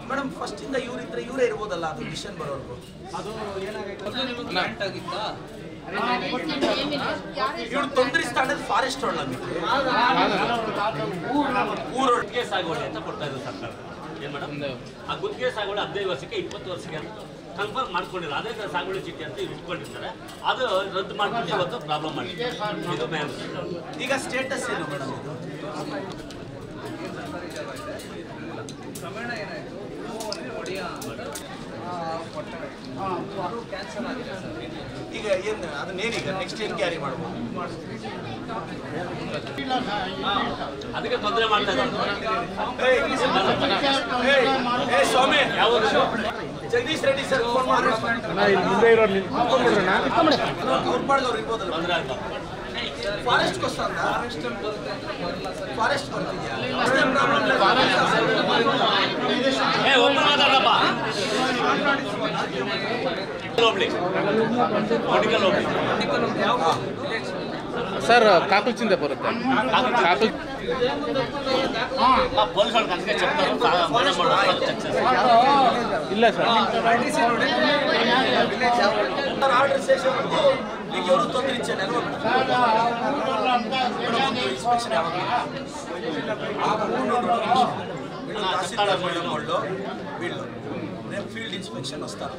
Madam first ಇಂದ ಇವರೇ ಇರಬಹುದಲ್ಲ ಅದು ಮಿಷನ್ ಬರೋರ್ಗು ಅದು ಇವ್ರು ತೊಂದರಿಸ್ತಾಂಡ್ ಫಾರೆಸ್ಟ್ ಒಳ್ಳ ಗುತ್ತಿಗೆ ಸಾಗುವಳಿ ಅಂತ ಕೊಡ್ತಾ ಇದ್ರು ಸರ್ಕಾರ ಏನ್ ಮೇಡಮ್ ಆ ಗುತ್ತಿಗೆ ಸಾಗುವಳಿ 15 ವರ್ಷಕ್ಕೆ 20 ವರ್ಷಕ್ಕೆ ಕನ್ಫರ್ಮ್ ಮಾಡ್ಕೊಂಡಿಲ್ಲ ಅದೇ ಸಾಗುವಳಿ ಚೀಟಿ ಅಂತ ಇಟ್ಕೊಂಡಿರ್ತಾರೆ ಅದು ರದ್ದು ಮಾಡ್ಕೊಂಡು ಇವತ್ತು ಪ್ರಾಬ್ಲಮ್ ಮಾಡಿದೆ ಇದು ಮೇನ್ ಈಗ ಸ್ಟೇಟಸ್ ಏನು ಮೇಡಮ್ ಈಗ ಏನು ಅದನ್ನೇನೀಗ ನೆಕ್ಸ್ಟ್ ಏನು ಕ್ಯಾರಿ ಮಾಡ್ಬೋದು ಅದಕ್ಕೆ ತೊಂದರೆ ಮಾಡ್ತಾ ಇದ್ದಾರೆ ಸ್ವಾಮಿ ಜಗದೀಶ್ ರೆಡ್ಡಿ ಸರ್ ಫೋನ್ ಮಾಡಿ ಅವ್ರ ಪಾಡ್ದವ್ರು ಇರ್ಬೋದಲ್ಲ ತೊಂದರೆ ಆಗ್ತಾ ಫಾರೆಸ್ಟ್ ಫಾರೆಸ್ಟ್ ಬರ್ತಿದ್ಯಾ ಸರ್ ಕಾಕುಲ್ಚಿಂದ ಬರುತ್ತೆ ಕಾಕುಲ್ ಇಲ್ಲ ಸರ್ ಆರ್ಡರ್ ಸ್ಟೇಷನ್ ಈಗ ಇವರು ತೊಂದರೆ ಇಚ್ಛೆ వీళ్ళు రేపు ఫీల్డ్ ఇన్స్పెక్షన్ వస్తారు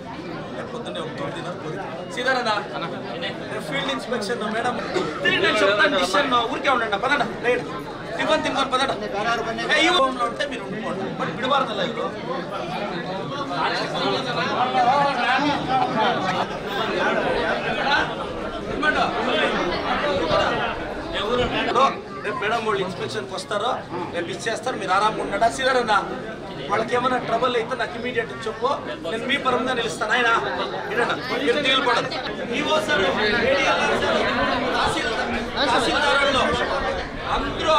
రేపు పొద్దున్నే ఒక 9 గంటలకు సీతారానా రేపు ఫీల్డ్ ఇన్స్పెక్షన్ మేడం తిరిగి నేను చెప్తాను డిసిషన్ ఊరికే ఉండండి పదండి రైట్ టిఫన్ తినుకొని పదండి ఈ హోమ్లో ఉంటే మీరు ఉండిపోండి బట్ బిడబారదಲ್ಲ ఇವರು రేపు మేడం వాళ్ళు ఇన్స్పెక్షన్కి వస్తారో రేపు ఇచ్చేస్తారు మీరు ఆరాంగా ఉన్నాడా సీతారానా వాళ్ళకి ఏమైనా ట్రబుల్ అయితే నాకు ఇమీడియట్ చెప్పు నేను మీ పరంగా నిలుస్తాను ఆయన మీరు తీయకూడదు ఈవో సార్ తహసీల్దారుల్లో అందరూ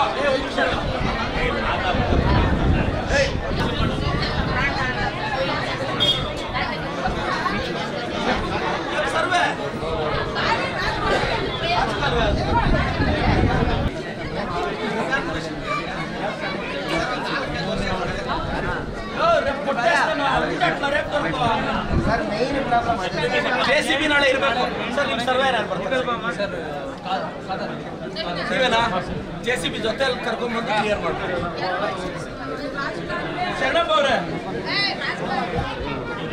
సర్వే ಜೆಸಿಬಿ ನಾಳೆ ಇರಬೇಕು ಸರ್ ನಿಮ್ಮ ಸರ್ವೆ ಯಾರು ಬರ್ತಾರೆ ನೀವೇನಾ ಜೆಸಿಬಿ ಜೊತೆ ಕರ್ಕೊಂಡ್ಬಂದು ಕ್ಲಿಯರ್ ಮಾಡ್ತಾರೆ ಶರಣಪ್ಪ ಅವರೇ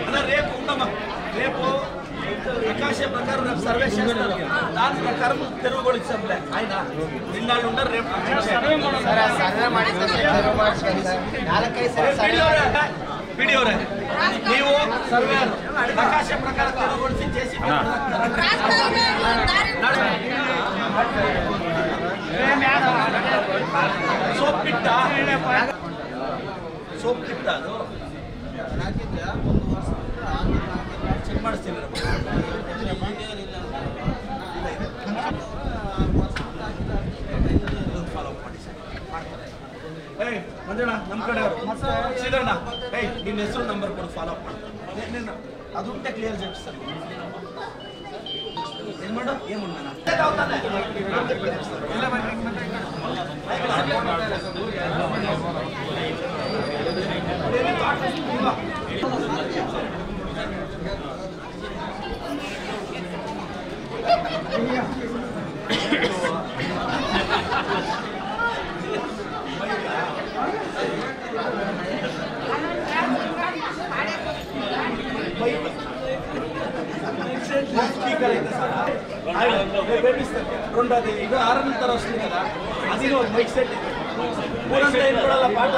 అన్న రేపు ఉండమ్మా రేపు ప్రకాశ ప్రకారం రేపు సర్వే చేస్తారు దాని ప్రకారం తెరువుగోడు ఇచ్చాంలే ఆయన నిన్నాళ్ళు ఉండరు రేపు ವಿಡಿಯೋರೆ ನೀವು ಸರ್ವೆ ಪ್ರಕಾಶ ಪ್ರಕಾರ ತೆರವುಗೊಳಿಸಿ ಜೆಸಿ ಸೋಪ್ ಪಿಟ್ಟ ಅದು ಚೆಕ್ ಮಾಡಿಸ್ತೀನಿ ಫಾಲೋ ಮಾಡಿ ಮಾಡ್ತಾರೆ ಮಂಜಣ್ಣ ನಮ್ಮ ಕಡೆಯವರು ಸೀದಣ್ಣ ನಿನ್ನ ಹೆಸರು ನಂಬರ್ ಕೊಡು ಫಾಲೋ ಅಪ್ ಮಾಡಿ ಅದು ಉಂಟೆ ಕ್ಲಿಯರ್ ಸರ್ ಏನು ಮಾಡು ಏನು రెండు అది ఇది 6 నెలల వస్తుంది కదా అది మైక్ సెట్ పూరంతా ఏం కూడా పాట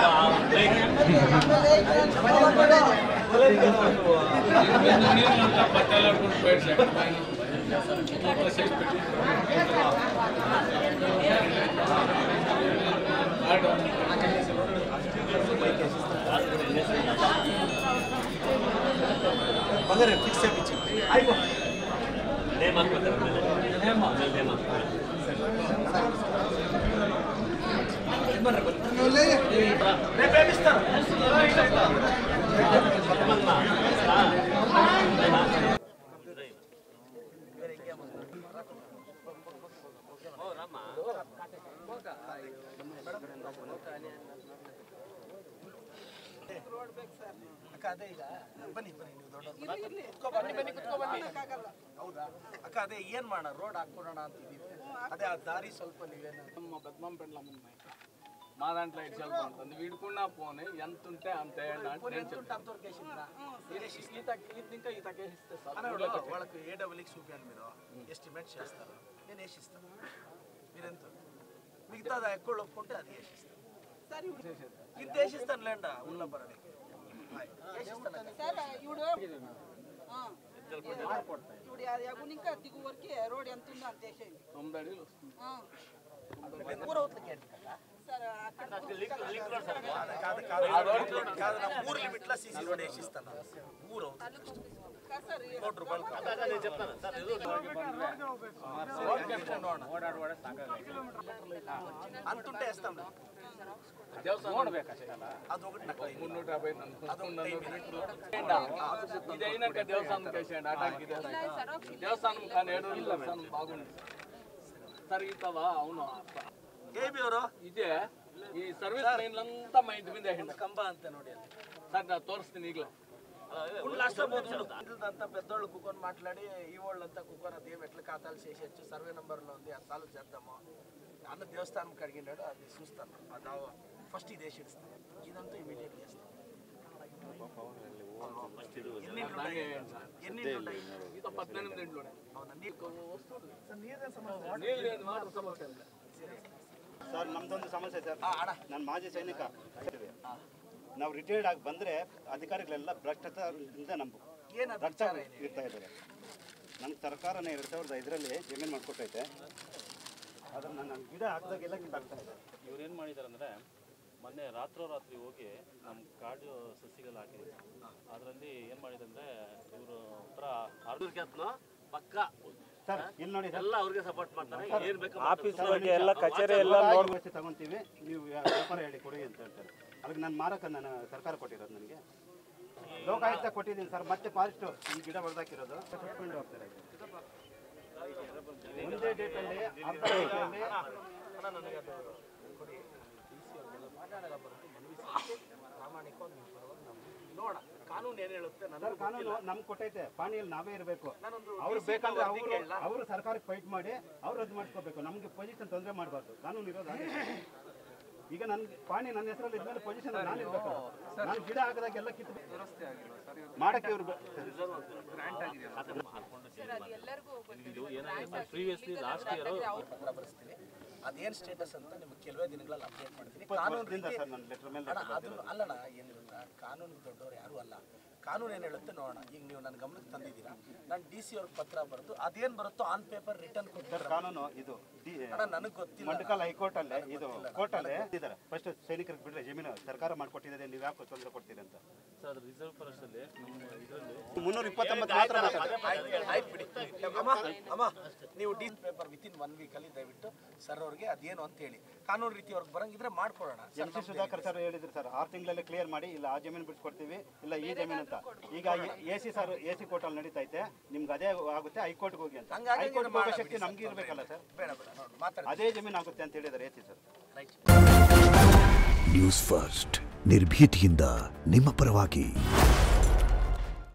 ಬಂದರೆ ಫಿಕ್ಸ್ ಆಗಿಚ್ಚಿ ಆಯ್ತು ನೇಮ್ ಹಾಕ್ತಾರೆ ನೇಮ್ రేపేమిస్తారు ಅಕ್ಕ ಅದೇ ಈಗ ಬನ್ನಿ ನೀವು ದೊಡ್ಡವರು ಹೌದಾ ಅಕ್ಕ ಅದೇ ಏನ್ ಮಾಡೋಣ ರೋಡ್ ಹಾಕೊಡೋಣ ಅಂತಿದ್ದೀವಿ అదే ఆ దారి ಸ್ವಲ್ಪ నీవేనా మా పెద్దమ్మ పెండ్ల ముందు మా దాంట్లో ఇటు ఉంటుంది వీడుకున్నా పోనీ ఎంత ఉంటే అంతే ఇంకా ఈ తగ్గేసిస్తే వాళ్ళకి ఏడబ్ల్యూకి చూపించండి మీరు ఎస్టిమేట్ చేస్తారు నేను వేసిస్తాను మీరెంత మిగతాది ఎక్కువ ఒప్పుకుంటే అది వేసిస్తాను ఇది వేసిస్తాను లేండా ఉన్నపరడికి ఇప్పుడు ఇంకా దిగువరకి రోడ్ ఎంత ఉందో అంత వేసేయండి 9 అడుగులు వస్తుంది ఊరు లిమిట్ లో సీసీ రోడ్ వేసిస్తాను ఊరు అంతుంటే వేస్తాం ఇదైనాక దేవస్థానం వేసేయండి అటాకి దేవస్థానం కానీ 7 రోజులు దేవస్థానం బాగుంది సరిగిస్తావా అవును ఏబి ಅವರು ಇದೇ ಈ ಸರ್ವಿಸ್ ಲೈನ್ ಅಂತ ಮೈ ಇಂటి మీద వేసింది ಕಂಬ ಅಂತ ನೋಡಿ ಅಲ್ಲಿ ಸರ್ ನಾನು ತೋರಿಸ್ತೀನಿ ಈಗಲೇ లాస్ట్ అంతా పెద్దోళ్ళు కూకొని మాట్లాడి ఈ వాళ్ళంతా కూకొని అది ఎట్లా ఖాతాలు చేసేయచ్చు సర్వే నెంబర్లో ఉంది అది సాల్వ్ చేద్దాము అన్న దేవస్థానంకి అడిగినాడు అది చూస్తాను అది ఫస్ట్ ఇది వేసి ఇస్తాను ఇదంతా ఇమీడియట్గా చేస్తాను ఎన్ని ఉన్నాయి 18 ఇంట్లోనే ಸರ್ ನಮ್ದೊಂದು ಸಮಸ್ಯೆ ಸರ್ ನಾನು ಮಾಜಿ ಸೈನಿಕ ನಾವು ರಿಟೈರ್ಡ್ ಆಗಿ ಬಂದರೆ ಅಧಿಕಾರಿಗಳೆಲ್ಲ ಭ್ರಷ್ಟತೆಯಿಂದ ನಮ್ಮ ಭ್ರಷ್ಟಾಚಾರ ಇರ್ತಾ ಇದ್ದಾರೆ ನಮ್ಗೆ ಸರ್ಕಾರನೇ 2005ರಲ್ಲಿ ಜಮೀನು ಮಾಡಿಕೊಟ್ಟೈತೆ ಅದನ್ನು ನಾನು ಗಿಡ ಹಾಕಿದಾಗೆಲ್ಲ ಕಿತ್ತಾಗ್ತಾ ಇದೆ ಇವ್ರು ಏನು ಮಾಡಿದ್ದಾರೆ ಅಂದರೆ ಮೊನ್ನೆ ರಾತ್ರೋರಾತ್ರಿ ಹೋಗಿ ನಮ್ಮ ಕಾಡು ಸಸಿಗಳು ಹಾಕಿದ್ರು ಅದರಲ್ಲಿ ಏನು ಮಾಡಿದಂದರೆ ಇವರು ಉತ್ತರ ಪಕ್ಕ ಸರ್ ಇಲ್ಲಿ ನೋಡಿ ಎಲ್ಲ ಅವ್ರಿಗೆ ಸಪೋರ್ಟ್ ಮಾಡ್ತಾರೆ ಏನು ಬೇಕು ಆಫೀಸ್ ಎಲ್ಲ ಕಚೇರಿ ಎಲ್ಲ ನೋಡಿ ತಗೊಂತೀವಿ ನೀವು ವ್ಯಾಪಾರ ಹೇಳಿ ಕೊಡಿ ಅಂತ ಹೇಳ್ತಾರೆ ಅದಕ್ಕೆ ನಾನು ಮಾರಕ್ಕೆ ನಾನು ಸರ್ಕಾರ ಕೊಟ್ಟಿರೋದು ನನಗೆ ಲೋಕಾಯುಕ್ತ ಕೊಟ್ಟಿದ್ದೀನಿ ಸರ್ ಮತ್ತೆ ಫಾರೆಸ್ಟ್ ಈ ಗಿಡ ಹೊಡೆದಾಕಿರೋದು ಸುಟ್ಕೊಂಡು ಹೋಗ್ತಾರೆ ಒಂದೇ ಡೇಟಲ್ಲಿ ಅರ್ಧ ಡೇಟಲ್ಲಿ ನನಗೆ ಅದು ಕೊಡಿ ಪ್ರಾಮಾಣಿಕವಾಗಿ ನೋಡ ಕಾನೂನು ಏನು ಹೇಳುತ್ತೆ ಸರ್ ಕಾನೂನು ನಮ್ಗೆ ಕೊಟ್ಟೈತೆ ಪಾಣಿಯಲ್ಲಿ ನಾವೇ ಇರಬೇಕು ಅವ್ರು ಬೇಕಂದ್ರೆ ಅವರು ಸರ್ಕಾರಕ್ಕೆ ಫೈಟ್ ಮಾಡಿ ಅವ್ರು ರದ್ದು ಮಾಡಿಸ್ಕೋಬೇಕು ನಮ್ಗೆ ಪೊಸಿಷನ್ ತೊಂದರೆ ಮಾಡಬಾರ್ದು ಕಾನೂನು ಇರೋದು ಈಗ ನನ್ಗೆ ಪಾಣಿ ನನ್ನ ಹೆಸರಲ್ಲಿ ಇದ್ಮೇಲೆ ಪೊಸಿಷನ್ ನಾನು ಇರಬೇಕು ನಾನು ಗಿಡ ಹಾಕಿದಾಗೆಲ್ಲ ಕಿತ್ತು ಮಾಡಕ್ಕೆ ಇವ್ರು ಪ್ರೀವಿಯಸ್ಲಿ ಲಾಸ್ಟ್ ಇಯರ್ ಪತ್ರ ಬರೆಸ್ತೀನಿ ಅದೇನು ಸ್ಟೇಟಸ್ ಅಂತ ನಿಮ್ಗೆ ಕೆಲವೇ ದಿನಗಳಲ್ಲಿ ಅಪ್ಡೇಟ್ ಮಾಡ್ತೀನಿ ಕಾನೂನು ಸರ್ ನನ್ನ ಲೆಟರ್ ಮೇಲೆ ಅದು ಅಲ್ಲಣ್ಣ ಏನಿಲ್ಲ ಕಾನೂನಿಗೆ ದೊಡ್ಡವರು ಯಾರೂ ಅಲ್ಲ ಕಾನೂನು ಏನು ಹೇಳುತ್ತೆ ನೋಡೋಣ ಈಗ ನೀವು ನನ್ನ ಗಮನಕ್ಕೆ ತಂದಿದ್ದೀರಾ ನಾನು DC ಅವ್ರಿಗೆ ಪತ್ರ ಬರೆದು ಅದೇನು ಬರುತ್ತೋ ಆನ್ ಪೇಪರ್ ರಿಟರ್ನ್ ಕೊಡ್ತಾರೆ ಕಾನೂನು ಇದು ನನಗೆ ಗೊತ್ತಿಲ್ಲ ಮಂಡಕಲ್ ಹೈಕೋರ್ಟಲ್ಲೇ ಇದು ಕೋರ್ಟಲ್ಲೇ ಇದ್ದಾರೆ ಫಸ್ಟ್ ಸೈನಿಕರಿಗೆ ಬಿಟ್ಟರೆ ಜಮೀನು ಸರ್ಕಾರ ಮಾಡಿಕೊಟ್ಟಿದ್ದಾರೆ ನೀವು ಯಾಕೆ ತೊಂದರೆ ಕೊಡ್ತೀರಿ ಅಂತ ಸರ್ ರಿಸರ್ವ್ ಫಾರೆಸ್ಟಲ್ಲಿ ನಮ್ಮ ಇದರಲ್ಲಿ 329 ಮಾತ್ರ ಆಯ್ತು ಬಿಡಿ ಅಮ್ಮ ನೀವು ಪೇಪರ್ ವಿತಿನ್ 1 ವೀಕಲ್ಲಿ ದಯವಿಟ್ಟು ಸರ್ ಅವ್ರಿಗೆ ಅದೇನು ಅಂತ ಹೇಳಿ ಕಾನೂನು ರೀತಿ ಅವ್ರಿಗೆ ಬರಂಗಿದ್ರೆ ಮಾಡ್ಕೊಡೋಣ MC ಸುಧಾಕರ್ ಸರ್ ಹೇಳಿದ್ರು ಸರ್ 6 ತಿಂಗಳಲ್ಲಿ ಕ್ಲಿಯರ್ ಮಾಡಿ ಇಲ್ಲ ಆ ಜಮೀನು ಬಿಡಿಸ್ಕೊಡ್ತೀವಿ ಇಲ್ಲ ಈ ಜಮೀನು ಅಂತ ಈಗ AC ಸರ್ AC ಕೋರ್ಟಲ್ಲಿ ನಡೀತೈತೆ ನಿಮ್ಗೆ ಅದೇ ಆಗುತ್ತೆ ಹೈಕೋರ್ಟ್ಗೆ ಹೋಗಿ ಅಂತ ಹೈಕೋರ್ಟ್ಗೆ ಹೋಗೋ ಶಕ್ತಿ ನಮ್ಗೆ ಇರಬೇಕಲ್ಲ ಸರ್ ಬೇಡ ಬೇಡ ಮಾತಾಡಿ ಅದೇ ಜಮೀನು ಆಗುತ್ತೆ ಅಂತ ಹೇಳಿದ್ದಾರೆ AC ಸರ್ ನ್ಯೂಸ್ ಫಸ್ಟ್ ನಿರ್ಭೀತಿಯಿಂದ ನಿಮ್ಮ ಪರವಾಗಿ.